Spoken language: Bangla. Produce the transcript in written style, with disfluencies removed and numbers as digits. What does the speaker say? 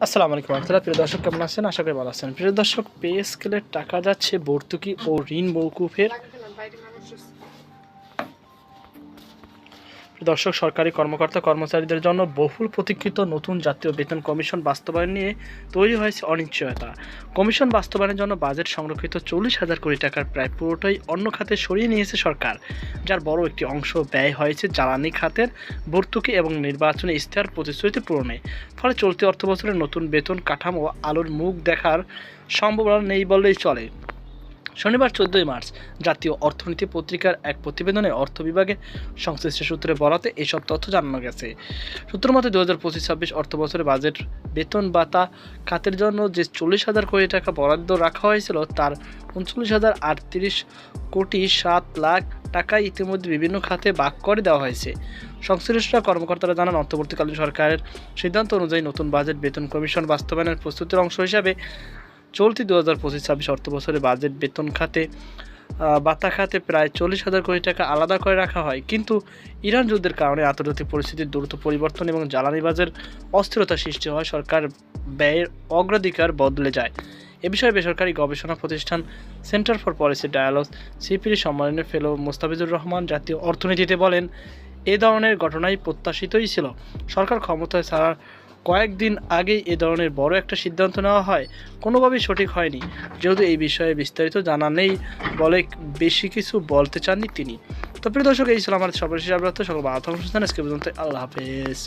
আসসালামু আলাইকুম রহমতুল্লাহ। প্রিয় দর্শক, কেমন আছেন? আশা করি ভালো আছেন। প্রিয় দর্শক, পে স্কেলের টাকা যাচ্ছে ভর্তুকি ও ঋণ মওকুফের। দর্শক, সরকারি কর্মকর্তা কর্মচারীদের জন্য বহুল প্রতীক্ষিত নতুন জাতীয় বেতন কমিশন বাস্তবায়ন নিয়ে তৈরি হয়েছে অনিশ্চয়তা। কমিশন বাস্তবায়নের জন্য বাজেট সংরক্ষিত 40,000 কোটি টাকার প্রায় পুরোটাই অন্য খাতে সরিয়ে নিয়েছে সরকার, যার বড় একটি অংশ ব্যয় হয়েছে জ্বালানি খাতের ভর্তুকি এবং নির্বাচনী ইশতেহার প্রতিশ্রুতি পূরণে। ফলে চলতি অর্থবছরের নতুন বেতন কাঠামো আলোর মুখ দেখার সম্ভাবনা নেই বললেই চলে। শনিবার 14 মার্চ জাতীয় অর্থনীতি পত্রিকার এক প্রতিবেদনে অর্থ বিভাগের সংশ্লিষ্ট সূত্রে বরাতে এসব তথ্য জানানো গেছে। সূত্র মতে 2025-26 অর্থবছরে বাজেট বেতন ভাতা খাতের জন্য যে 40,000 কোটি টাকা বরাদ্দ রাখা হয়েছিল তার 39,038 কোটি 7 লাখ টাকা ইতিমধ্যে বিভিন্ন খাতে ভাগ করে দেওয়া হয়েছে। সংশ্লিষ্ট কর্মকর্তারা জানান, অন্তর্বর্তীকালীন সরকারের সিদ্ধান্ত অনুযায়ী নতুন বাজেট বেতন কমিশন বাস্তবায়নের প্রস্তুতির অংশ হিসাবে চলতি 2025-26 অর্থবছরে বাজেট বেতন খাতে ভাতা খাতে প্রায় 40,000 কোটি টাকা আলাদা করে রাখা হয়। কিন্তু ইরান যুদ্ধের কারণে আন্তর্জাতিক পরিস্থিতির দ্রুত পরিবর্তন এবং জ্বালানি বাজারের অস্থিরতা সৃষ্টি হয় সরকার ব্যয়ের অগ্রাধিকার বদলে যায়। এ বিষয়ে বেসরকারি গবেষণা প্রতিষ্ঠান centre for policy dialogue CPD সম্মেলনের ফেলো মোস্তাফিজুর রহমান জাতীয় অর্থনীতিতে বলেন, এ ধরনের ঘটনাই প্রত্যাশিতই ছিল। সরকার ক্ষমতায় ছাড়ার কয়েকদিন আগেই এ ধরনের বড় একটা সিদ্ধান্ত নেওয়া হয় কোনোভাবেই সঠিক হয়নি। যেহেতু এই বিষয়ে বিস্তারিত জানা নেই বলে বেশি কিছু বলতে চাননি তিনি। তো প্রিয় দর্শক, এই ছিল আমার সর্বশেষ আপডেট। সকল ভালো থাকুন, সুস্থ থাকুন। আজকে পর্যন্ত আল্লাহ হাফেজ।